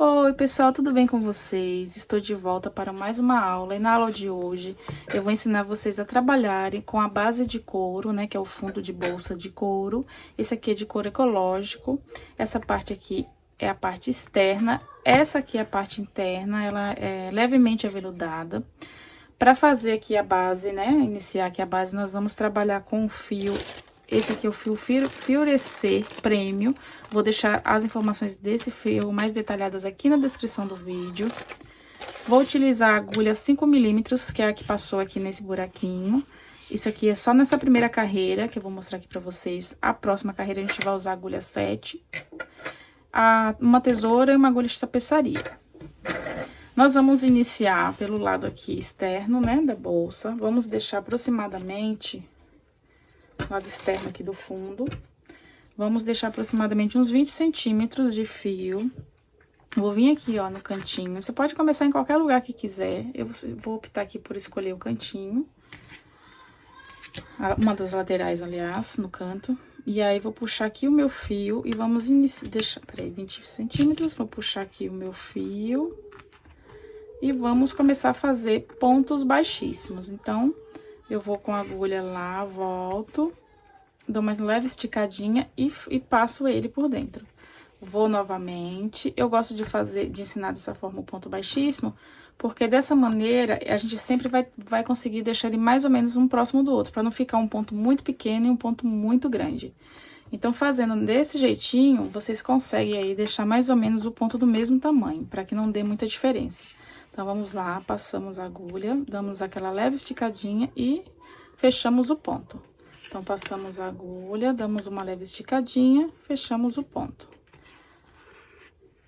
Oi, pessoal, tudo bem com vocês? Estou de volta para mais uma aula e na aula de hoje eu vou ensinar vocês a trabalharem com a base de couro, né, que é o fundo de bolsa de couro. Esse aqui é de couro ecológico, essa parte aqui é a parte externa, essa aqui é a parte interna, ela é levemente aveludada. Para fazer aqui a base, né, iniciar aqui a base, nós vamos trabalhar com o fio. Esse aqui é o fio Fiorecer Premium. Vou deixar as informações desse fio mais detalhadas aqui na descrição do vídeo. Vou utilizar a agulha 5 milímetros, que é a que passou aqui nesse buraquinho. Isso aqui é só nessa primeira carreira, que eu vou mostrar aqui pra vocês. A próxima carreira a gente vai usar a agulha 7. Uma tesoura e uma agulha de tapeçaria. Nós vamos iniciar pelo lado aqui externo, né, da bolsa. Vamos deixar aproximadamente... lado externo aqui do fundo. Vamos deixar aproximadamente uns 20 centímetros de fio. Vou vir aqui, ó, no cantinho. Você pode começar em qualquer lugar que quiser. Eu vou optar aqui por escolher o cantinho. Uma das laterais, aliás, no canto. E aí, vou puxar aqui o meu fio e vamos deixar... Peraí, 20 centímetros. Vou puxar aqui o meu fio. E vamos começar a fazer pontos baixíssimos. Então... eu vou com a agulha lá, volto, dou uma leve esticadinha e passo ele por dentro. Vou novamente. Eu gosto de ensinar dessa forma o ponto baixíssimo, porque dessa maneira a gente sempre vai conseguir deixar ele mais ou menos um próximo do outro, para não ficar um ponto muito pequeno e um ponto muito grande. Então, fazendo desse jeitinho, vocês conseguem aí deixar mais ou menos o ponto do mesmo tamanho, para que não dê muita diferença. Então, vamos lá, passamos a agulha, damos aquela leve esticadinha e fechamos o ponto. Então, passamos a agulha, damos uma leve esticadinha, fechamos o ponto.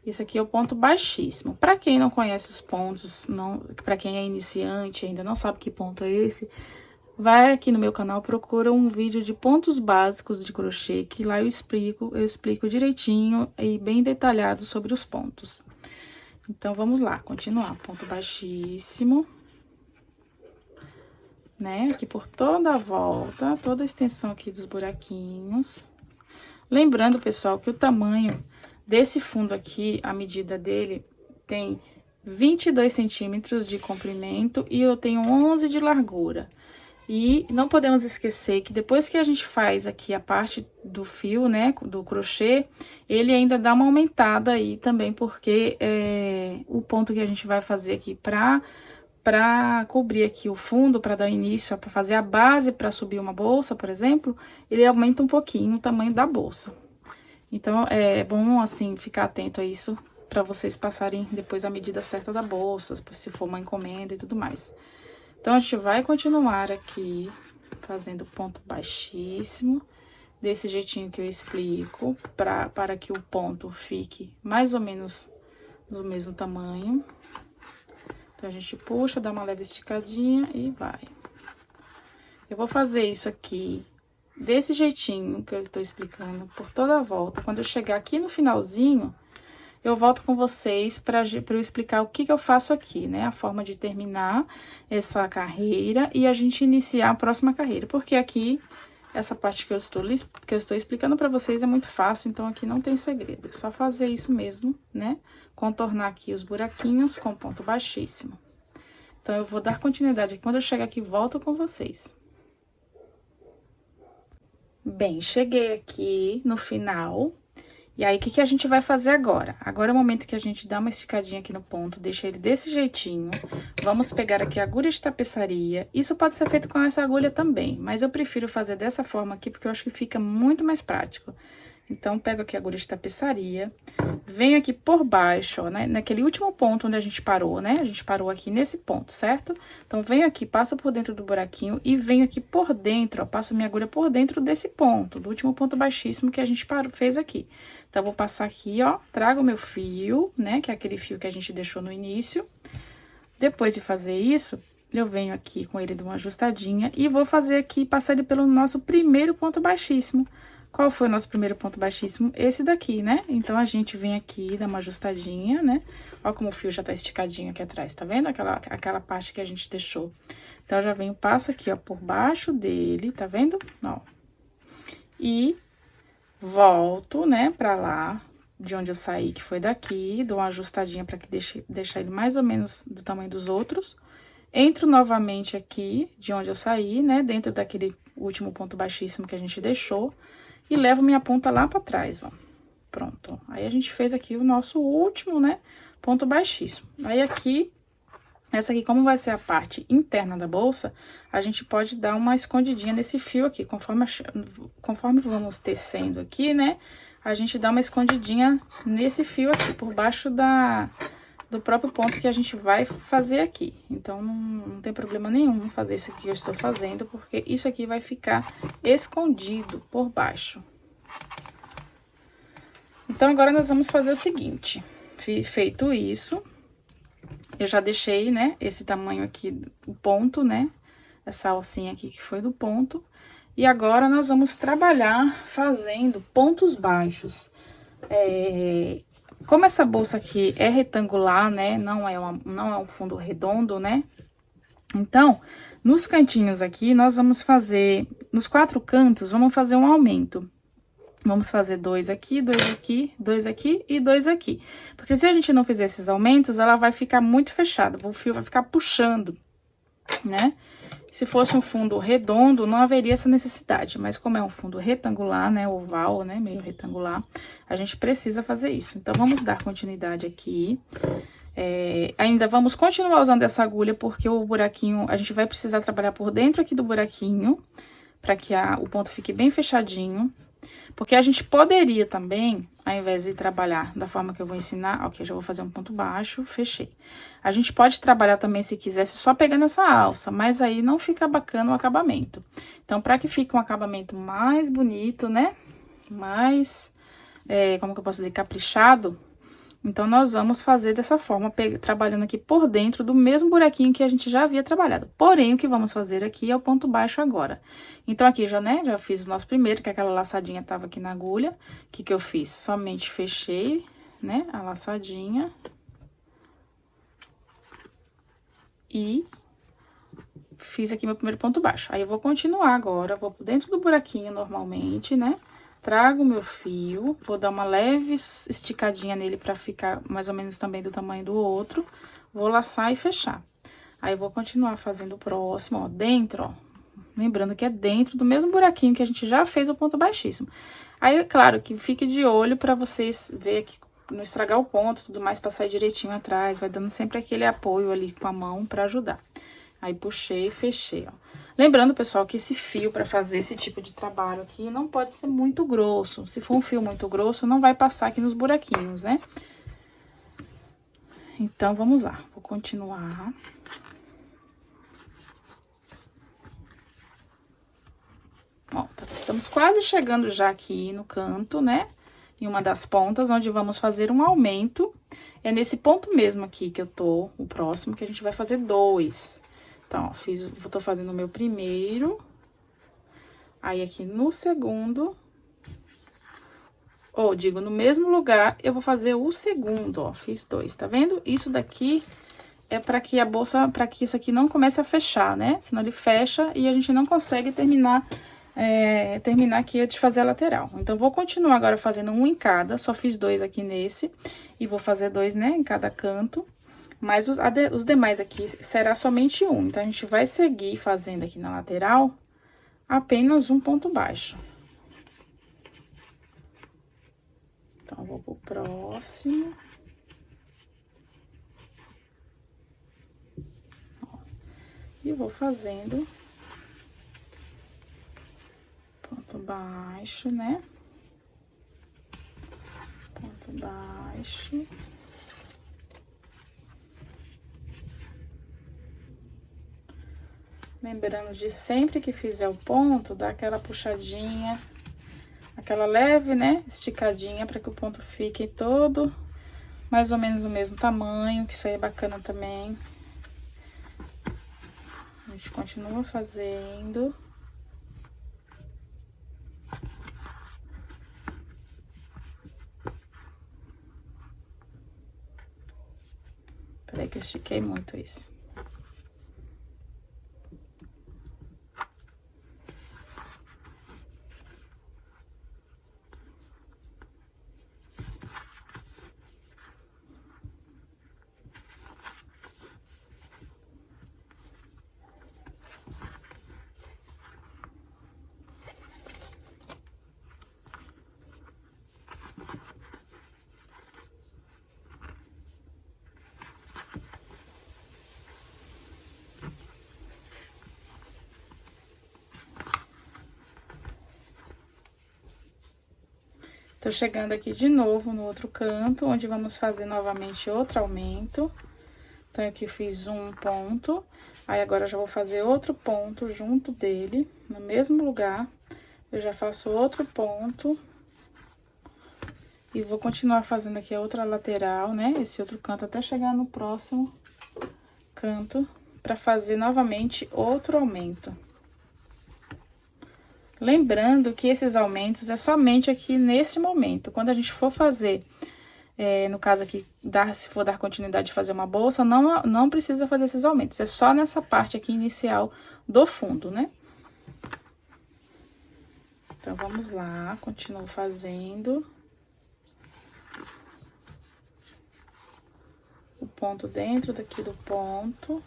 Esse aqui é o ponto baixíssimo. Para quem não conhece os pontos, para quem é iniciante, ainda não sabe que ponto é esse, vai aqui no meu canal, procura um vídeo de pontos básicos de crochê, que lá eu explico direitinho e bem detalhado sobre os pontos. Então, vamos lá, continuar. Ponto baixíssimo, né? Aqui por toda a volta, toda a extensão aqui dos buraquinhos. Lembrando, pessoal, que o tamanho desse fundo aqui, a medida dele tem 22 centímetros de comprimento e eu tenho 11 de largura. E não podemos esquecer que depois que a gente faz aqui a parte do fio, né, do crochê, ele ainda dá uma aumentada aí também, porque o ponto que a gente vai fazer aqui pra cobrir aqui o fundo, pra dar início, pra fazer a base pra subir uma bolsa, por exemplo, ele aumenta um pouquinho o tamanho da bolsa. Então, é bom, assim, ficar atento a isso, pra vocês passarem depois a medida certa da bolsa, se for uma encomenda e tudo mais. Então, a gente vai continuar aqui, fazendo ponto baixíssimo, desse jeitinho que eu explico, para que o ponto fique mais ou menos do mesmo tamanho. Então, a gente puxa, dá uma leve esticadinha e vai. Eu vou fazer isso aqui, desse jeitinho que eu tô explicando, por toda a volta. Quando eu chegar aqui no finalzinho... eu volto com vocês para eu explicar o que eu faço aqui, né? A forma de terminar essa carreira e a gente iniciar a próxima carreira. Porque aqui, essa parte que eu estou explicando para vocês é muito fácil, então aqui não tem segredo. É só fazer isso mesmo, né? Contornar aqui os buraquinhos com ponto baixíssimo. Então, eu vou dar continuidade aqui. Quando eu chegar aqui, volto com vocês. Bem, cheguei aqui no final... e aí, o que a gente vai fazer agora? Agora é o momento que a gente dá uma esticadinha aqui no ponto, deixa ele desse jeitinho. Vamos pegar aqui a agulha de tapeçaria. Isso pode ser feito com essa agulha também, mas eu prefiro fazer dessa forma aqui, porque eu acho que fica muito mais prático. Então, pego aqui a agulha de tapeçaria, venho aqui por baixo, ó, né? Naquele último ponto onde a gente parou, né? A gente parou aqui nesse ponto, certo? Então, venho aqui, passo por dentro do buraquinho e venho aqui por dentro, ó, passo minha agulha por dentro desse ponto, do último ponto baixíssimo que a gente fez aqui. Então, vou passar aqui, ó, trago o meu fio, né? Que é aquele fio que a gente deixou no início. Depois de fazer isso, eu venho aqui com ele de uma ajustadinha e vou fazer aqui, passar ele pelo nosso primeiro ponto baixíssimo. Qual foi o nosso primeiro ponto baixíssimo? Esse daqui, né? Então, a gente vem aqui, dá uma ajustadinha, né? Ó como o fio já tá esticadinho aqui atrás, tá vendo? Aquela parte que a gente deixou. Então, eu já venho, passo aqui, ó, por baixo dele, tá vendo? Ó. E volto, né, pra lá, de onde eu saí, que foi daqui, dou uma ajustadinha para que deixar ele mais ou menos do tamanho dos outros. Entro novamente aqui, de onde eu saí, né, dentro daquele último ponto baixíssimo que a gente deixou, e levo minha ponta lá pra trás, ó. Pronto. Aí, a gente fez aqui o nosso último, né, ponto baixíssimo. Aí, aqui, essa aqui, como vai ser a parte interna da bolsa, a gente pode dar uma escondidinha nesse fio aqui, conforme vamos tecendo aqui, né, a gente dá uma escondidinha nesse fio aqui, por baixo do próprio ponto que a gente vai fazer aqui. Então, não tem problema nenhum fazer isso aqui que eu estou fazendo, porque isso aqui vai ficar escondido por baixo. Então, agora nós vamos fazer o seguinte, feito isso, eu já deixei, né, esse tamanho aqui, o ponto, né, essa alcinha aqui que foi do ponto. E agora, nós vamos trabalhar fazendo pontos baixos. Como essa bolsa aqui é retangular, né, não é um fundo redondo, né, então, nos cantinhos aqui, nós vamos fazer, nos 4 cantos, vamos fazer um aumento. Vamos fazer 2 aqui, 2 aqui, 2 aqui e 2 aqui. Porque se a gente não fizer esses aumentos, ela vai ficar muito fechada, o fio vai ficar puxando, né? Se fosse um fundo redondo, não haveria essa necessidade, mas como é um fundo retangular, né, oval, né, meio retangular, a gente precisa fazer isso. Então, vamos dar continuidade aqui. Ainda vamos continuar usando essa agulha, porque o buraquinho, a gente vai precisar trabalhar por dentro aqui do buraquinho, para que o ponto fique bem fechadinho. Porque a gente poderia também, ao invés de trabalhar da forma que eu vou ensinar, ok, já vou fazer um ponto baixo, fechei. A gente pode trabalhar também, se quisesse, só pegando essa alça, mas aí não fica bacana o acabamento. Então, para que fique um acabamento mais bonito, né, mais, como que eu posso dizer, caprichado, então, nós vamos fazer dessa forma, trabalhando aqui por dentro do mesmo buraquinho que a gente já havia trabalhado. Porém, o que vamos fazer aqui é o ponto baixo agora. Então, aqui já, né, já fiz o nosso primeiro, que aquela laçadinha tava aqui na agulha. O que que eu fiz? Somente fechei, né, a laçadinha. E fiz aqui meu primeiro ponto baixo. Aí, eu vou continuar agora, vou por dentro do buraquinho normalmente, né? Trago o meu fio, vou dar uma leve esticadinha nele pra ficar mais ou menos também do tamanho do outro. Vou laçar e fechar. Aí, eu vou continuar fazendo o próximo, ó, dentro, ó. Lembrando que é dentro do mesmo buraquinho que a gente já fez o ponto baixíssimo. Aí, é claro que fique de olho pra vocês verem que não estragar o ponto, tudo mais, pra sair direitinho atrás. Vai dando sempre aquele apoio ali com a mão pra ajudar. Aí, puxei e fechei, ó. Lembrando, pessoal, que esse fio, para fazer esse tipo de trabalho aqui, não pode ser muito grosso. Se for um fio muito grosso, não vai passar aqui nos buraquinhos, né? Então, vamos lá. Vou continuar. Ó, estamos quase chegando já aqui no canto, né? Em uma das pontas, onde vamos fazer um aumento. É nesse ponto mesmo aqui que eu tô, o próximo, que a gente vai fazer 2. Então, ó, tô fazendo o meu primeiro, aí aqui no segundo, ou digo, no mesmo lugar, eu vou fazer o segundo, ó, fiz 2, tá vendo? Isso daqui é pra que a bolsa, pra que isso aqui não comece a fechar, né? Senão ele fecha e a gente não consegue terminar aqui de fazer a lateral. Então, vou continuar agora fazendo um em cada, só fiz 2 aqui nesse, e vou fazer 2, né, em cada canto. Mas os demais aqui será somente um. Então, a gente vai seguir fazendo aqui na lateral apenas um ponto baixo. Então, vou pro próximo. Ó, e vou fazendo ponto baixo, né? Ponto baixo. Lembrando de sempre que fizer o ponto, dar aquela puxadinha, aquela leve, né, esticadinha, para que o ponto fique todo mais ou menos do mesmo tamanho, que isso aí é bacana também. A gente continua fazendo. Peraí que eu estiquei muito isso. Tô chegando aqui de novo no outro canto, onde vamos fazer novamente outro aumento. Então, aqui eu fiz um ponto, aí agora eu já vou fazer outro ponto junto dele, no mesmo lugar. Eu já faço outro ponto. E vou continuar fazendo aqui a outra lateral, né? Esse outro canto até chegar no próximo canto, pra fazer novamente outro aumento. Lembrando que esses aumentos é somente aqui nesse momento. Quando a gente for fazer, no caso aqui, se for dar continuidade de fazer uma bolsa, não precisa fazer esses aumentos. É só nessa parte aqui inicial do fundo, né? Então, vamos lá, continuo fazendo o ponto dentro daqui do ponto.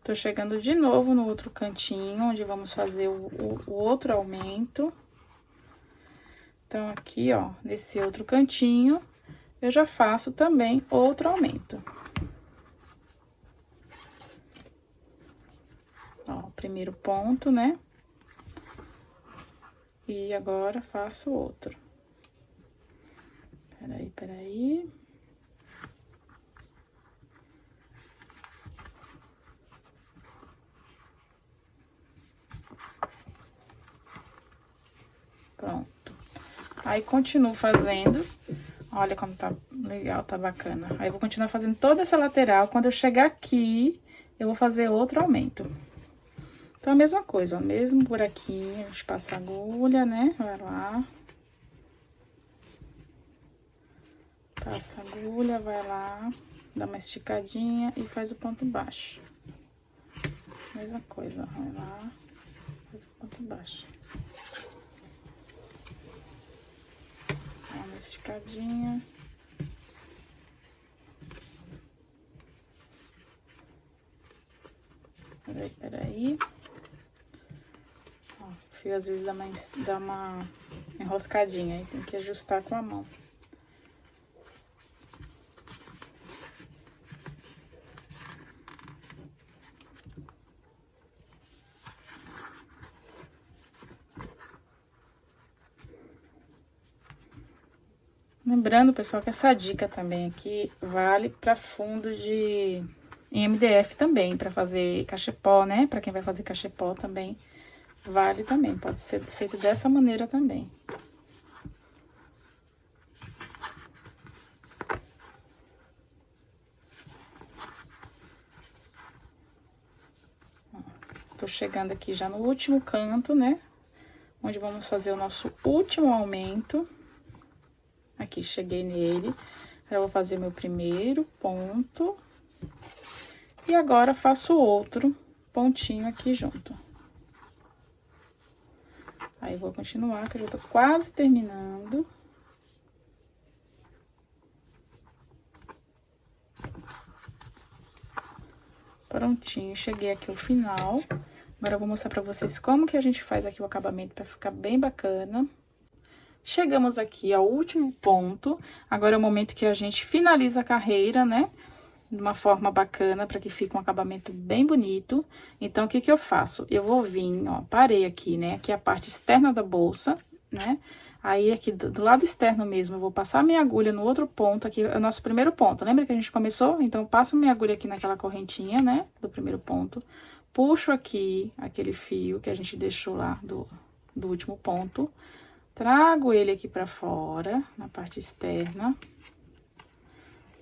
Tô chegando de novo no outro cantinho, onde vamos fazer o outro aumento. Então, aqui, ó, nesse outro cantinho, eu já faço também outro aumento. Ó, primeiro ponto, né? E agora faço outro. Peraí. Pronto. Aí, continuo fazendo. Olha como tá legal, tá bacana. Aí, eu vou continuar fazendo toda essa lateral. Quando eu chegar aqui, eu vou fazer outro aumento. Então, a mesma coisa, ó. Mesmo buraquinho, a gente passa a agulha, né? Vai lá. Passa a agulha, vai lá. Dá uma esticadinha e faz o ponto baixo. Mesma coisa, ó. Vai lá. Faz o ponto baixo. Dá uma esticadinha. Peraí. Ó, o fio às vezes dá uma enroscadinha, aí tem que ajustar com a mão. Lembrando, pessoal, que essa dica também aqui vale para fundo em MDF também, para fazer cachepó, né? Para quem vai fazer cachepó também, vale também. Pode ser feito dessa maneira também. Estou chegando aqui já no último canto, né? Onde vamos fazer o nosso último aumento. Aqui, cheguei nele. Agora, eu vou fazer o meu primeiro ponto. E agora, faço outro pontinho aqui junto. Aí, vou continuar, que eu já tô quase terminando. Prontinho, cheguei aqui ao final. Agora, eu vou mostrar pra vocês como que a gente faz aqui o acabamento pra ficar bem bacana. Chegamos aqui ao último ponto. Agora é o momento que a gente finaliza a carreira, né? De uma forma bacana, para que fique um acabamento bem bonito. Então, o que que eu faço? Eu vou vir, ó, parei aqui, né? Aqui é a parte externa da bolsa, né? Aí, aqui do lado externo mesmo, eu vou passar minha agulha no outro ponto, aqui é o nosso primeiro ponto. Lembra que a gente começou? Então, eu passo minha agulha aqui naquela correntinha, né? Do primeiro ponto. Puxo aqui aquele fio que a gente deixou lá do último ponto. Trago ele aqui pra fora, na parte externa.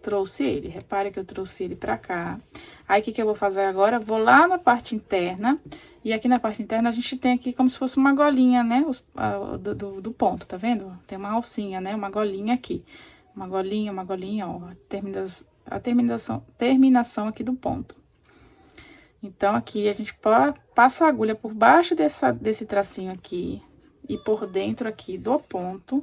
Trouxe ele, repare que eu trouxe ele pra cá. Aí, o que que eu vou fazer agora? Vou lá na parte interna. E aqui na parte interna, a gente tem aqui como se fosse uma golinha, né? Do ponto, tá vendo? Tem uma alcinha, né? Uma golinha aqui. Uma golinha, ó. A terminação aqui do ponto. Então, aqui a gente passa a agulha por baixo desse tracinho aqui. E por dentro aqui do ponto,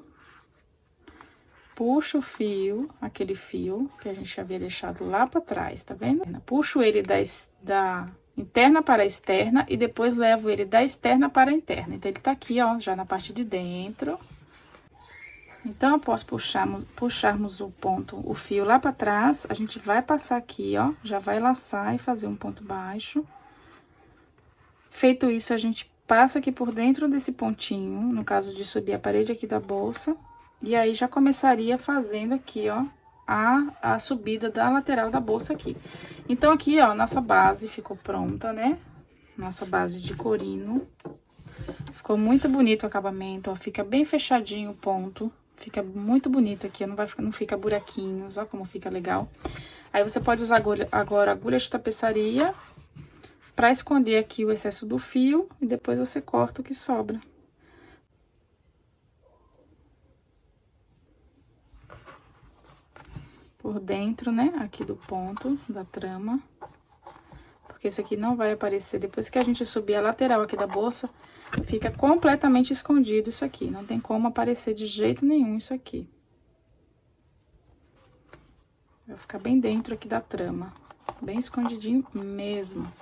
puxo o fio, aquele fio que a gente havia deixado lá pra trás, tá vendo? Puxo ele da interna para a externa e depois levo ele da externa para a interna. Então, ele tá aqui, ó, já na parte de dentro. Então, após puxarmos o fio lá pra trás, a gente vai passar aqui, ó, já vai laçar e fazer um ponto baixo. Feito isso, a gente passa aqui por dentro desse pontinho, no caso de subir a parede aqui da bolsa, e aí já começaria fazendo aqui, ó, a subida da lateral da bolsa aqui. Então, aqui, ó, nossa base ficou pronta, né? Nossa base de corino. Ficou muito bonito o acabamento, ó, fica bem fechadinho o ponto. Fica muito bonito aqui, não fica buraquinhos, ó como fica legal. Aí, você pode usar agora agulha de tapeçaria pra esconder aqui o excesso do fio e depois você corta o que sobra. Por dentro, né, aqui do ponto da trama. Porque isso aqui não vai aparecer. Depois que a gente subir a lateral aqui da bolsa, fica completamente escondido isso aqui. Não tem como aparecer de jeito nenhum isso aqui. Vai ficar bem dentro aqui da trama. Bem escondidinho mesmo.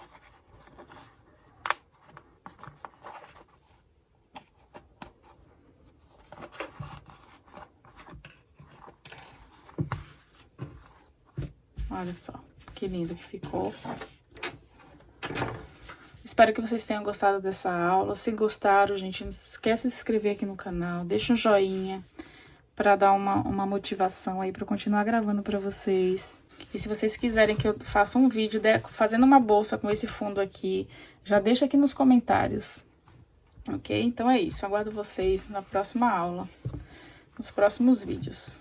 Olha só, que lindo que ficou. Espero que vocês tenham gostado dessa aula. Se gostaram, gente, não esquece de se inscrever aqui no canal. Deixa um joinha para dar uma motivação aí para continuar gravando para vocês. E se vocês quiserem que eu faça um vídeo fazendo uma bolsa com esse fundo aqui, já deixa aqui nos comentários. Ok? Então é isso. Aguardo vocês na próxima aula, nos próximos vídeos.